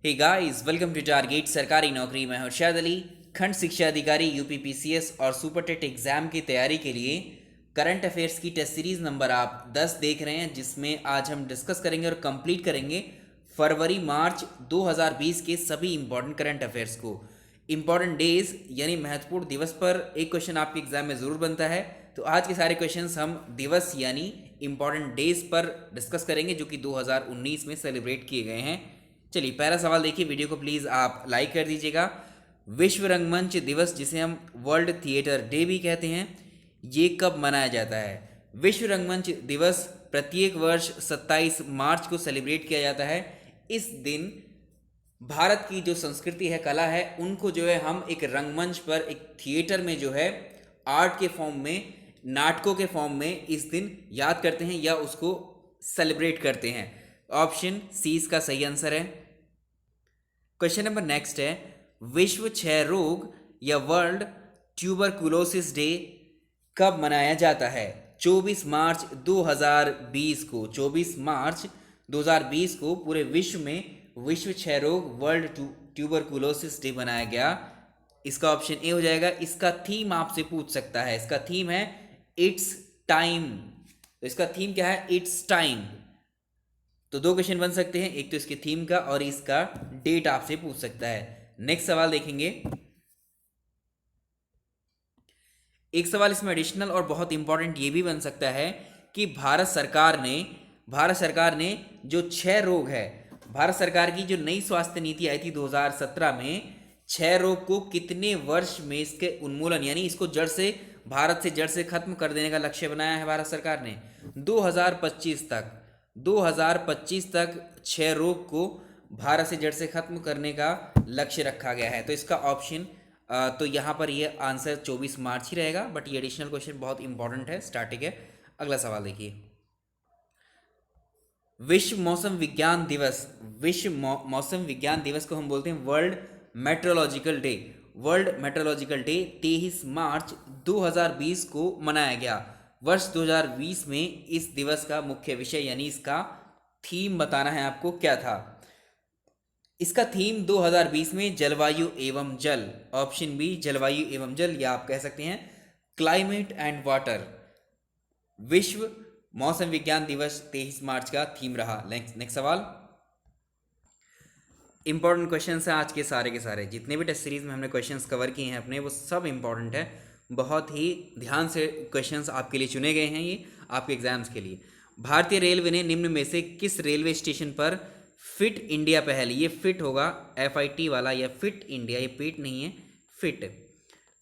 Hey guys, welcome to target सरकारी नौकरी। मैं हर्षद अली, खंड शिक्षा अधिकारी यूपी पीसीएस और सुपर टेट एग्जाम की तैयारी के लिए करंट अफेयर्स की टेस्ट सीरीज नंबर आप 10 देख रहे हैं, जिसमें आज हम डिस्कस करेंगे और कंप्लीट करेंगे फरवरी मार्च 2020 के सभी इंपॉर्टेंट करंट अफेयर्स को। इंपॉर्टेंट डेज यानी महत्वपूर्ण दिवस पर एक क्वेश्चन आपके एग्जाम में ज़रूर बनता है, तो आज के सारे क्वेश्चंस हम दिवस यानी इंपॉर्टेंट डेज पर डिस्कस करेंगे जो कि 2019 में सेलिब्रेट किए गए हैं। चलिए, पहला सवाल देखिए। वीडियो को प्लीज़ आप लाइक कर दीजिएगा। विश्व रंगमंच दिवस, जिसे हम वर्ल्ड थिएटर डे भी कहते हैं, ये कब मनाया जाता है? विश्व रंगमंच दिवस प्रत्येक वर्ष 27 मार्च को सेलिब्रेट किया जाता है। इस दिन भारत की जो संस्कृति है, कला है, उनको जो है हम एक रंगमंच पर, एक थिएटर में जो है आर्ट के फॉर्म में, नाटकों के फॉर्म में इस दिन याद करते हैं या उसको सेलिब्रेट करते हैं। ऑप्शन सी इसका सही आंसर है। क्वेश्चन नंबर नेक्स्ट है, विश्व क्षय रोग या वर्ल्ड ट्यूबरकुलोसिस डे कब मनाया जाता है? 24 मार्च 2020 को, 24 मार्च 2020 को पूरे विश्व में विश्व क्षय रोग वर्ल्ड ट्यूबरकुलोसिस डे मनाया गया। इसका ऑप्शन ए हो जाएगा। इसका थीम आपसे पूछ सकता है। इसका थीम है इट्स टाइम। तो इसका थीम क्या है? It's time. तो दो क्वेश्चन बन सकते हैं, एक तो इसके थीम का और इसका डेट आपसे पूछ सकता है। नेक्स्ट सवाल देखेंगे। एक सवाल इसमें एडिशनल और बहुत इंपॉर्टेंट ये भी बन सकता है कि भारत सरकार ने जो क्षय रोग है, भारत सरकार की जो नई स्वास्थ्य नीति आई थी 2017 में, क्षय रोग को कितने वर्ष में इसके उन्मूलन यानी इसको भारत से जड़ से खत्म कर देने का लक्ष्य बनाया है भारत सरकार ने? 2025 तक। 2025 तक क्षय रोग को भारत से जड़ से खत्म करने का लक्ष्य रखा गया है। तो इसका ऑप्शन तो यहाँ पर ये आंसर 24 मार्च ही रहेगा, बट ये एडिशनल क्वेश्चन बहुत इंपॉर्टेंट है, स्टार्टिंग है। अगला सवाल देखिए। विश्व मौसम विज्ञान दिवस, मौसम विज्ञान दिवस को हम बोलते हैं world meteorological day. World meteorological day 23 मार्च 2020 को मनाया गया। वर्ष 2020 में इस दिवस का मुख्य विषय यानी इसका थीम बताना है आपको, क्या था? इसका थीम 2020 में जलवायु एवं जल, ऑप्शन बी जलवायु एवं जल, या आप कह सकते हैं क्लाइमेट एंड वाटर। विश्व मौसम विज्ञान दिवस 23 मार्च का थीम रहा। नेक्स्ट सवाल। इंपॉर्टेंट क्वेश्चन हैं आज के सारे जितने भी टेस्ट सीरीज में हमने क्वेश्चंस कवर किए हैं अपने, वो सब इंपॉर्टेंट है। बहुत ही ध्यान से क्वेश्चंस आपके लिए चुने गए हैं, ये आपके एग्जाम्स के लिए। भारतीय रेलवे ने निम्न में से किस रेलवे स्टेशन पर फिट इंडिया पहल, ये फिट होगा FIT वाला, या फिट इंडिया, ये पेट नहीं है,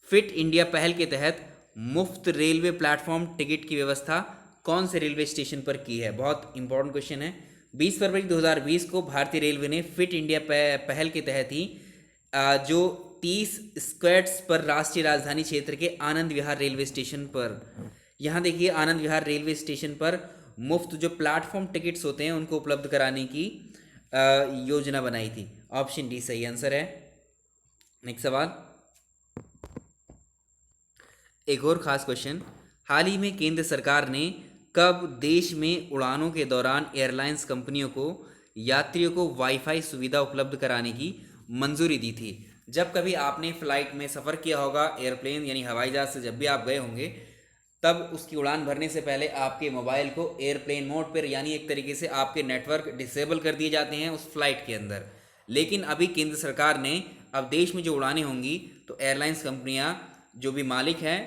फिट इंडिया पहल के तहत मुफ्त रेलवे प्लेटफॉर्म टिकट की व्यवस्था कौन से रेलवे स्टेशन पर की है? बहुत इंपॉर्टेंट क्वेश्चन है। 20 फरवरी 2020 को भारतीय रेलवे ने फिट इंडिया पहल के तहत ही जो 30 स्क्वेट्स पर राष्ट्रीय राजधानी क्षेत्र के आनंद विहार रेलवे स्टेशन पर, यहाँ देखिए आनंद विहार रेलवे स्टेशन पर मुफ्त जो प्लेटफॉर्म टिकट्स होते हैं उनको उपलब्ध कराने की योजना बनाई थी। ऑप्शन डी सही आंसर है। नेक्स्ट सवाल। एक और खास क्वेश्चन, हाल ही में केंद्र सरकार ने कब देश में उड़ानों के दौरान एयरलाइंस कंपनियों को यात्रियों को वाईफाई सुविधा उपलब्ध कराने की मंजूरी दी थी? जब कभी आपने फ्लाइट में सफ़र किया होगा, एयरप्लेन यानी हवाई जहाज से जब भी आप गए होंगे, तब उसकी उड़ान भरने से पहले आपके मोबाइल को एयरप्लेन मोड पर, यानी एक तरीके से आपके नेटवर्क डिसेबल कर दिए जाते हैं उस फ्लाइट के अंदर। लेकिन अभी केंद्र सरकार ने, अब देश में जो उड़ानें होंगी तो एयरलाइंस कंपनियां जो भी मालिक हैं,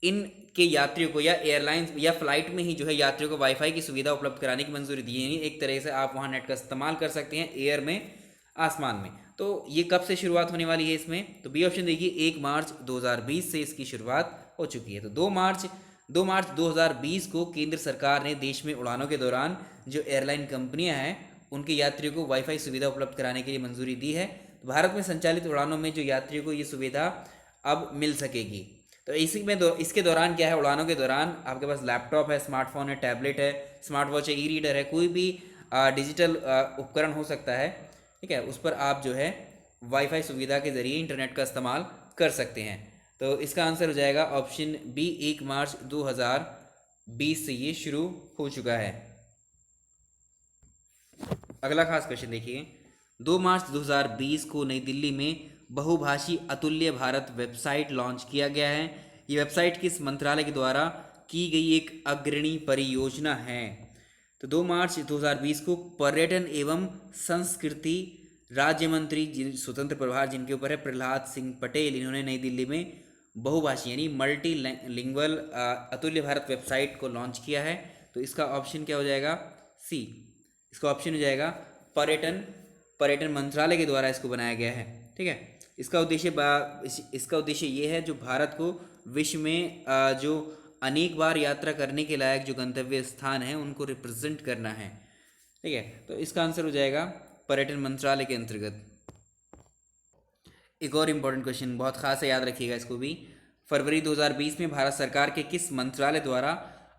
इन के यात्रियों को या एयरलाइंस या फ्लाइट में ही जो है यात्रियों को वाईफाई की सुविधा उपलब्ध कराने की मंजूरी दी है। एक तरह से आप वहाँ नेट का इस्तेमाल कर सकते हैं एयर में, आसमान में। तो ये कब से शुरुआत होने वाली है इसमें? तो बी ऑप्शन देखिए, 1 मार्च 2020 से इसकी शुरुआत हो चुकी है। तो 2 मार्च 2020 को केंद्र सरकार ने देश में उड़ानों के दौरान जो एयरलाइन कंपनियां हैं उनके यात्रियों को वाईफाई सुविधा उपलब्ध कराने के लिए मंजूरी दी है। तो भारत में संचालित उड़ानों में जो यात्रियों को ये सुविधा अब मिल सकेगी। तो इसके दौरान क्या है, उड़ानों के दौरान आपके पास लैपटॉप है, स्मार्टफोन है, टैबलेट है, स्मार्ट वॉच है, ई-रीडर है, कोई भी डिजिटल उपकरण हो सकता है, ठीक है, उस पर आप जो है वाईफाई सुविधा के ज़रिए इंटरनेट का इस्तेमाल कर सकते हैं। तो इसका आंसर हो जाएगा ऑप्शन बी, 1 मार्च 2020 से ये शुरू हो चुका है। अगला खास क्वेश्चन देखिए, 2 मार्च 2020 को नई दिल्ली में बहुभाषी अतुल्य भारत वेबसाइट लॉन्च किया गया है। ये वेबसाइट किस मंत्रालय के द्वारा की गई एक अग्रणी परियोजना है? तो 2 मार्च 2020 को पर्यटन एवं संस्कृति राज्य मंत्री स्वतंत्र प्रभार जिनके ऊपर है प्रहलाद सिंह पटेल, इन्होंने नई दिल्ली में बहुभाषी यानी मल्टी लिंगुअल अतुल्य भारत वेबसाइट को लॉन्च किया है। तो इसका ऑप्शन क्या हो जाएगा? सी। इसका ऑप्शन हो जाएगा पर्यटन पर्यटन मंत्रालय के द्वारा इसको बनाया गया है। ठीक है, इसका उद्देश्य ये है जो भारत को विश्व में जो अनेक बार यात्रा करने के लायक जो गंतव्य स्थान हैं उनको रिप्रेजेंट करना है। ठीक है, तो इसका आंसर हो जाएगा पर्यटन मंत्रालय के अंतर्गत। एक और इम्पोर्टेंट क्वेश्चन बहुत खास है, याद रखिएगा इसको भी। फरवरी 2020 में भारत सरकार के किस मंत्रालय द्वारा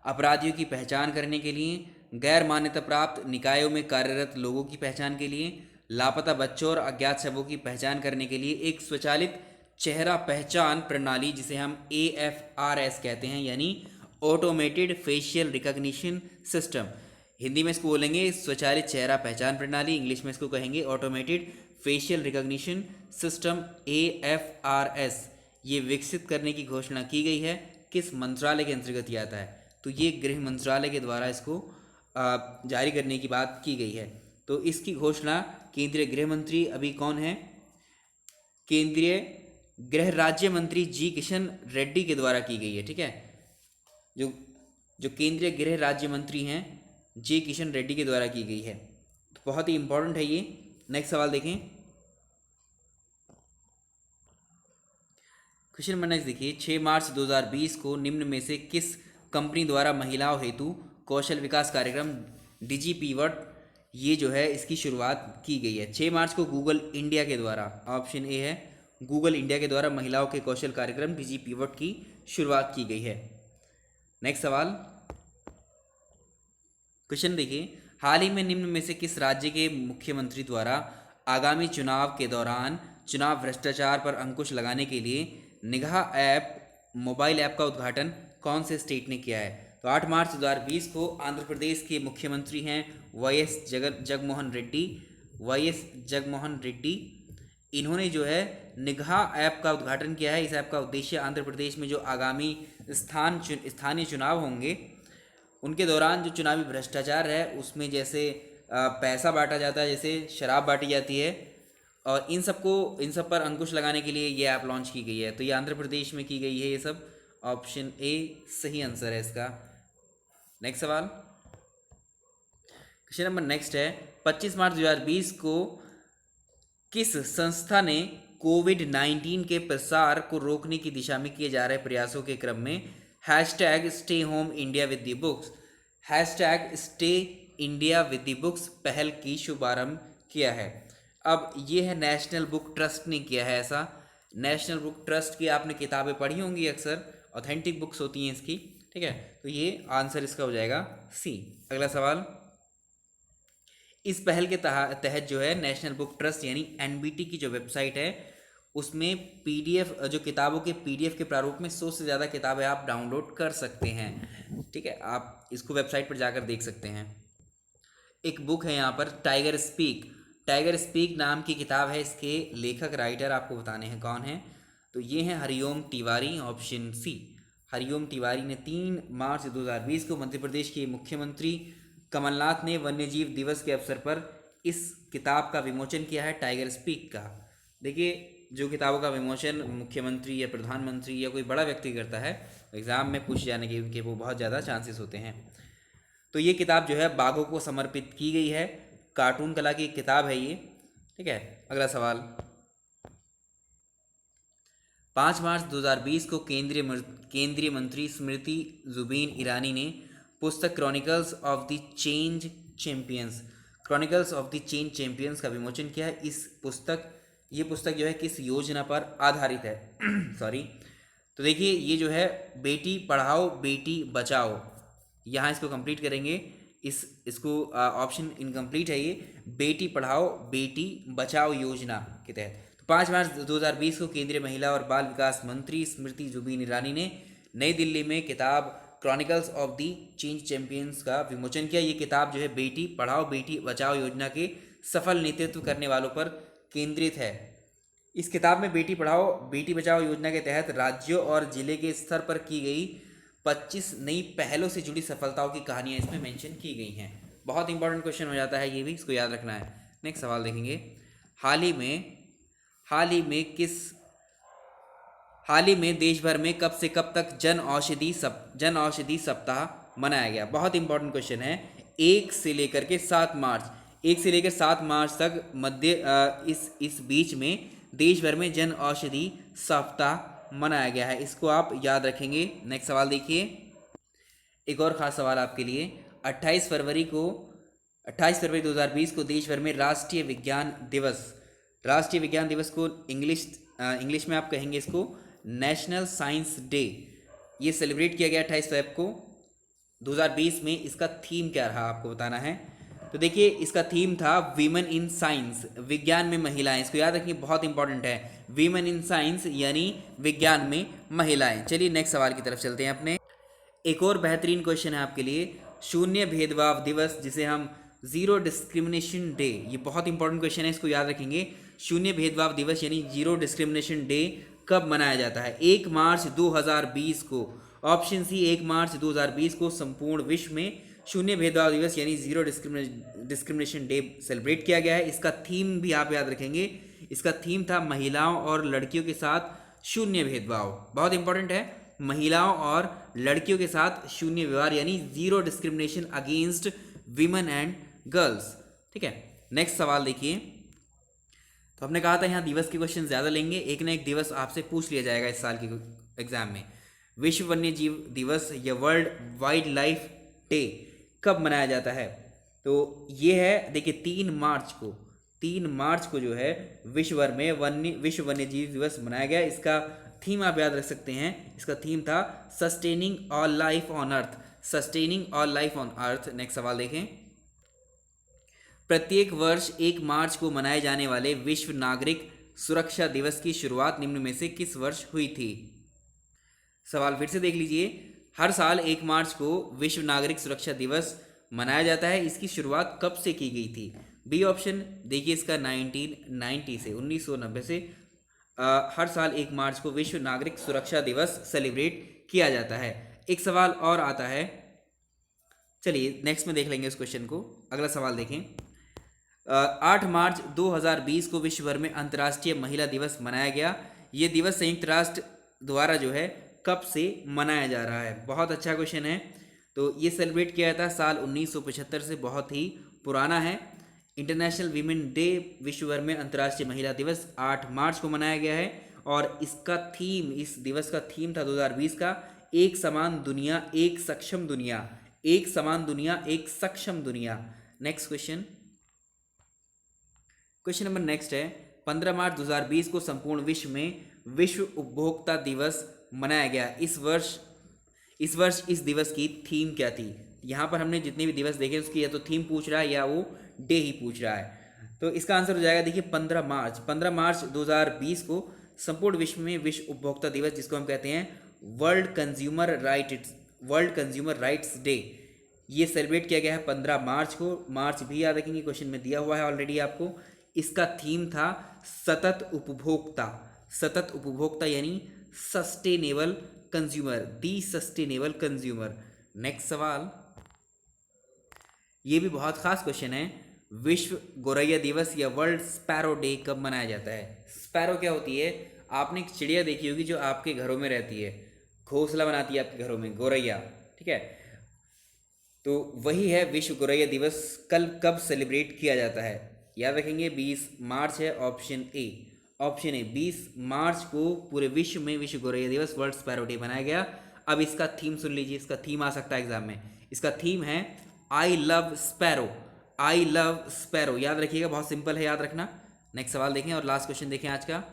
अपराधियों की पहचान करने के लिए, गैर मान्यता प्राप्त निकायों में कार्यरत लोगों की पहचान के लिए, लापता बच्चों और अज्ञात शवों की पहचान करने के लिए एक स्वचालित चेहरा पहचान प्रणाली जिसे हम AFRS कहते हैं यानी automated facial recognition system, Hindi में इसको बोलेंगे स्वचालित चेहरा पहचान प्रणाली, इंग्लिश में इसको कहेंगे automated facial recognition system AFRS, ये विकसित करने की घोषणा की गई है। किस मंत्रालय के अंतर्गत ये आता है? तो ये गृह मंत्रालय के द्वारा इसको जारी करने की बात की गई है। तो इसकी घोषणा केंद्रीय गृह मंत्री अभी कौन है? केंद्रीय गृह राज्य मंत्री जी किशन रेड्डी के द्वारा की गई है। ठीक है, जो जो केंद्रीय गृह राज्य मंत्री हैं जी किशन रेड्डी के द्वारा की गई है। तो बहुत ही इंपॉर्टेंट है ये। नेक्स्ट सवाल देखें, क्वेश्चन नंबर नेक्स्ट देखिए। 6 मार्च 2020 को निम्न में से किस कंपनी द्वारा महिलाओं हेतु कौशल विकास कार्यक्रम DigiPivot ये जो है इसकी शुरुआत की गई है? 6 मार्च को गूगल इंडिया के द्वारा, ऑप्शन ए है गूगल इंडिया के द्वारा महिलाओं के कौशल कार्यक्रम DigiPivot की शुरुआत की गई है। नेक्स्ट सवाल, क्वेश्चन देखिए। हाल ही में निम्न में से किस राज्य के मुख्यमंत्री द्वारा आगामी चुनाव के दौरान चुनाव भ्रष्टाचार पर अंकुश लगाने के लिए निगाह ऐप मोबाइल ऐप का उद्घाटन कौन से स्टेट ने किया है? तो 8 मार्च 2020 को आंध्र प्रदेश के मुख्यमंत्री हैं जगनमोहन रेड्डी, इन्होंने जो है निगाह ऐप का उद्घाटन किया है। इस ऐप का उद्देश्य आंध्र प्रदेश में जो आगामी स्थानीय चुनाव होंगे उनके दौरान जो चुनावी भ्रष्टाचार है उसमें जैसे पैसा बांटा जाता है, जैसे शराब बांटी जाती है, और इन सब पर अंकुश लगाने के लिए ये ऐप लॉन्च की गई है। तो ये आंध्र प्रदेश में की गई है ये सब, ऑप्शन ए सही आंसर है इसका। नेक्स्ट सवाल, क्वेश्चन नंबर नेक्स्ट है। 25 मार्च 2020 को किस संस्था ने कोविड-19 के प्रसार को रोकने की दिशा में किए जा रहे प्रयासों के क्रम में #stay home India with the books #stay India with the books पहल की शुभारंभ किया है? अब ये है नेशनल बुक ट्रस्ट ने किया है ऐसा। नेशनल बुक ट्रस्ट की आपने किताबें पढ़ी होंगी अक्सर, ऑथेंटिक बुक्स होती हैं इसकी। ठीक है, तो ये आंसर इसका हो जाएगा सी। अगला सवाल, इस पहल के तहत जो है नेशनल बुक ट्रस्ट यानी NBT की जो वेबसाइट है उसमें PDF जो किताबों के PDF के प्रारूप में 100 से ज़्यादा किताबें आप डाउनलोड कर सकते हैं। ठीक है, आप इसको वेबसाइट पर जाकर देख सकते हैं। एक बुक है यहाँ पर टाइगर स्पीक नाम की किताब है। इसके लेखक राइटर आपको बताने हैं कौन है, तो ये हैं हरिओम तिवारी, ऑप्शन सी। हरिओम तिवारी ने 3 मार्च 2020 को मध्य प्रदेश के मुख्यमंत्री कमलनाथ ने वन्यजीव दिवस के अवसर पर इस किताब का विमोचन किया है, टाइगर स्पीक का। देखिए, जो किताबों का विमोचन मुख्यमंत्री या प्रधानमंत्री या कोई बड़ा व्यक्ति करता है, एग्ज़ाम में पूछ जाने के वो बहुत ज़्यादा चांसेस होते हैं। तो ये किताब जो है बाघों को समर्पित की गई है, कार्टून कला की किताब है ये। ठीक है, अगला सवाल, 5 मार्च 2020 को केंद्रीय मंत्री स्मृति जुबिन ईरानी ने पुस्तक chronicles of the change champions का विमोचन किया है। ये पुस्तक जो है किस योजना पर आधारित है? सॉरी, तो देखिए ये जो है बेटी पढ़ाओ बेटी बचाओ, यहाँ इसको कंप्लीट करेंगे। इसको ऑप्शन इनकम्प्लीट है, ये बेटी पढ़ाओ बेटी बचाओ योजना के तहत। तो 5 मार्च 2020 को केंद्रीय महिला और बाल विकास मंत्री स्मृति जुबिन ईरानी ने नई दिल्ली में किताब chronicles of the change champions का विमोचन किया। ये किताब जो है बेटी पढ़ाओ बेटी बचाओ योजना के सफल नेतृत्व करने वालों पर केंद्रित है। इस किताब में बेटी पढ़ाओ बेटी बचाओ योजना के तहत राज्यों और जिले के स्तर पर की गई 25 नई पहलों से जुड़ी सफलताओं की कहानियां इसमें मेंशन की गई हैं। बहुत इंपॉर्टेंट क्वेश्चन हो जाता है ये भी, इसको याद रखना है। नेक्स्ट सवाल देखेंगे। हाल ही में देश भर में कब से कब तक जन औषधि सप्ताह मनाया गया? बहुत इंपॉर्टेंट क्वेश्चन है। 1 से लेकर के 7 मार्च तक इस बीच में देश भर में जन औषधि सप्ताह मनाया गया है। इसको आप याद रखेंगे। नेक्स्ट सवाल देखिए, एक और खास सवाल आपके लिए। 28 फरवरी 2020 को देश भर में राष्ट्रीय विज्ञान दिवस को इंग्लिश में आप कहेंगे इसको नेशनल साइंस डे, ये सेलिब्रेट किया गया 28 फरवरी को 2020 में। इसका थीम क्या रहा आपको बताना है। तो देखिए, इसका थीम था वीमेन इन साइंस, विज्ञान में महिलाएं। इसको याद रखिए, बहुत इंपॉर्टेंट है। वीमेन इन साइंस यानी विज्ञान में महिलाएं। चलिए नेक्स्ट सवाल की तरफ चलते हैं अपने। एक और बेहतरीन क्वेश्चन है आपके लिए, शून्य भेदभाव दिवस, जिसे हम जीरो डिस्क्रिमिनेशन डे, ये बहुत इंपॉर्टेंट क्वेश्चन है, इसको याद रखेंगे। शून्य भेदभाव दिवस यानी जीरो डिस्क्रिमिनेशन डे कब मनाया जाता है? 1 मार्च 2020 को। ऑप्शन सी 1 मार्च 2020 को संपूर्ण विश्व में शून्य भेदभाव दिवस यानी जीरो डिस्क्रिमिनेशन डे सेलिब्रेट किया गया है। इसका थीम भी आप याद रखेंगे। इसका थीम था महिलाओं और लड़कियों के साथ शून्य भेदभाव। बहुत इंपॉर्टेंट है, महिलाओं और लड़कियों के साथ शून्य व्यवहार यानी zero discrimination against women and girls. ठीक है, नेक्स्ट सवाल देखिए। तो हमने कहा था यहाँ दिवस के क्वेश्चन ज़्यादा लेंगे, एक ना एक दिवस आपसे पूछ लिया जाएगा इस साल के एग्जाम में। विश्व वन्य जीव दिवस या वर्ल्ड वाइल्ड लाइफ डे कब मनाया जाता है? तो ये है, देखिए 3 मार्च को जो है विश्व वन्य जीव दिवस मनाया गया। इसका थीम आप याद रख सकते हैं। इसका थीम था sustaining all life on earth. Next सवाल देखें। प्रत्येक वर्ष 1 मार्च को मनाए जाने वाले विश्व नागरिक सुरक्षा दिवस की शुरुआत निम्न में से किस वर्ष हुई थी? सवाल फिर से देख लीजिए। हर साल 1 मार्च को विश्व नागरिक सुरक्षा दिवस मनाया जाता है। इसकी शुरुआत कब से की गई थी? बी ऑप्शन देखिए, इसका 1990 से हर साल 1 मार्च को विश्व नागरिक सुरक्षा दिवस सेलिब्रेट किया जाता है। एक सवाल और आता है, चलिए नेक्स्ट में देख लेंगे इस क्वेश्चन को। अगला सवाल देखें। 8 मार्च 2020 को विश्व भर में अंतर्राष्ट्रीय महिला दिवस मनाया गया। ये दिवस संयुक्त राष्ट्र द्वारा जो है कब से मनाया जा रहा है? बहुत अच्छा क्वेश्चन है। तो ये सेलिब्रेट किया था साल 1975 से, बहुत ही पुराना है। इंटरनेशनल वीमेन डे विश्व भर में अंतर्राष्ट्रीय महिला दिवस 8 मार्च को मनाया गया है। और इसका थीम, इस दिवस का थीम था 2020 का एक समान दुनिया एक सक्षम दुनिया। एक समान दुनिया एक सक्षम दुनिया। नेक्स्ट क्वेश्चन नंबर नेक्स्ट है। 15 मार्च 2020 को संपूर्ण विश्व में विश्व उपभोक्ता दिवस मनाया गया। इस वर्ष इस दिवस की थीम क्या थी? यहाँ पर हमने जितने भी दिवस देखे उसकी या तो थीम पूछ रहा है या वो डे ही पूछ रहा है। तो इसका आंसर हो जाएगा, देखिए 15 मार्च 2020 को संपूर्ण विश्व में विश्व उपभोक्ता दिवस, जिसको हम कहते हैं वर्ल्ड कंज्यूमर राइट्स डे, ये सेलिब्रेट किया गया है 15 मार्च को। मार्च भी याद रखेंगे, क्वेश्चन में दिया हुआ है ऑलरेडी आपको। इसका थीम था सतत उपभोक्ता यानी सस्टेनेबल कंज्यूमर। नेक्स्ट सवाल, ये भी बहुत खास क्वेश्चन है। विश्व गौरैया दिवस या वर्ल्ड स्पैरो डे कब मनाया जाता है? स्पैरो क्या होती है? आपने एक चिड़िया देखी होगी जो आपके घरों में रहती है, घोंसला बनाती है आपके घरों में, गौरैया। ठीक है, तो वही है विश्व गौरैया दिवस। कल कब सेलिब्रेट किया जाता है? याद रखेंगे 20 मार्च है, ऑप्शन ए 20 मार्च को पूरे विश्व में विश्व गौरैया दिवस वर्ल्ड स्पैरो डे मनाया गया। अब इसका थीम सुन लीजिए, इसका थीम आ सकता है एग्जाम में। इसका थीम है आई लव स्पैरो। याद रखिएगा, बहुत सिंपल है याद रखना। नेक्स्ट सवाल देखें और लास्ट क्वेश्चन देखें आज का।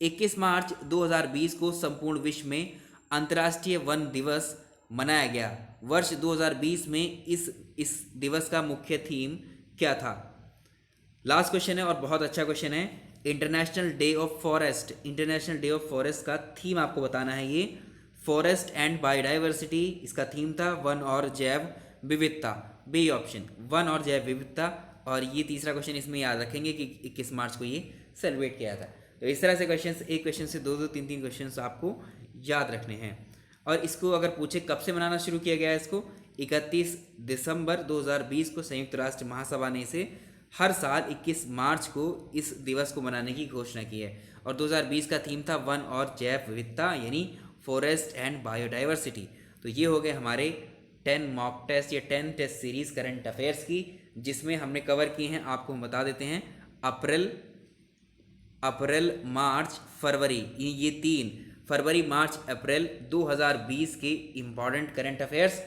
21 मार्च 2020 को संपूर्ण विश्व में अंतर्राष्ट्रीय वन दिवस मनाया गया। वर्ष 2020 में इस दिवस का मुख्य थीम क्या था? लास्ट क्वेश्चन है और बहुत अच्छा क्वेश्चन है। इंटरनेशनल डे ऑफ फॉरेस्ट का थीम आपको बताना है। ये फॉरेस्ट एंड बायोडाइवर्सिटी, इसका थीम था वन और जैव विविधता। बी ऑप्शन, वन और जैव विविधता। और ये तीसरा क्वेश्चन इसमें याद रखेंगे कि 21 मार्च को ये सेलिब्रेट किया था। तो इस तरह से क्वेश्चन, एक क्वेश्चन से दो दो तीन तीन क्वेश्चन आपको याद रखने हैं। और इसको अगर पूछे कब से मनाना शुरू किया गया है, इसको 31 दिसंबर 2020 को संयुक्त राष्ट्र महासभा ने इसे हर साल 21 मार्च को इस दिवस को मनाने की घोषणा की है। और 2020 का थीम था वन और जैव विविधता, यानी फॉरेस्ट एंड बायोडाइवर्सिटी। तो ये हो गए हमारे 10 मॉक टेस्ट या 10 टेस्ट सीरीज करंट अफेयर्स की, जिसमें हमने कवर किए हैं, आपको हम बता देते हैं, अप्रैल मार्च फरवरी, ये 3 फरवरी मार्च अप्रैल 2020 के इम्पॉर्टेंट करंट अफेयर्स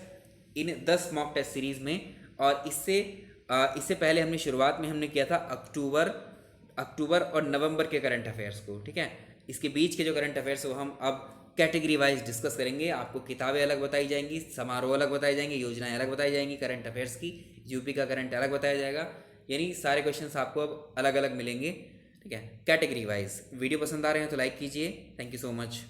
इन 10 मॉक टेस्ट सीरीज में। और इससे पहले हमने शुरुआत में हमने किया था अक्टूबर और नवंबर के करंट अफेयर्स को, ठीक है। इसके बीच के जो करंट अफेयर्स वो हम अब कैटेगरी वाइज डिस्कस करेंगे। आपको किताबें अलग बताई जाएंगी, समारोह अलग बताए जाएंगे, योजनाएं अलग बताई जाएंगी, करंट अफेयर्स की यूपी का करंट अलग बताया जाएगा, यानी सारे क्वेश्चंस आपको अब अलग अलग मिलेंगे, ठीक है, कैटेगरी वाइज। वीडियो पसंद आ रहे हैं तो लाइक कीजिए। Thank you so much.